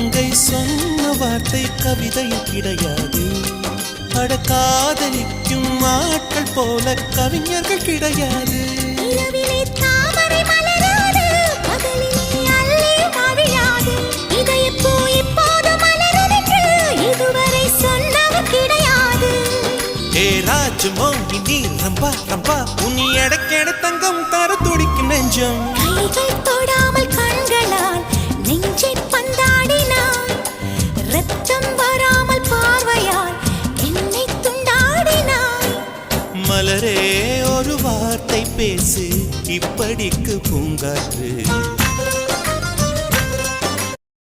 மங்கை சொன்ன வார்த்தை கவிதையும் கிடையாது. அட காதலிக்கும் ஆட்கள் போல கவிஞர்கள் கிடையாது. ராஜமோகினி ரம்பா ரம்பா உன் எடக்கேட தங்கம் தர துடிக்கும் நெஞ்சம். கைகள் தொடாமல் கண்களால் நெஞ்சை பந்தாடினாய். ரத்தம் வராமல் பார்வையால் என்னை துண்டாடினாய். மலரே ஒரு வார்த்தை பேசு இப்படிக்கு பூங்காற்று.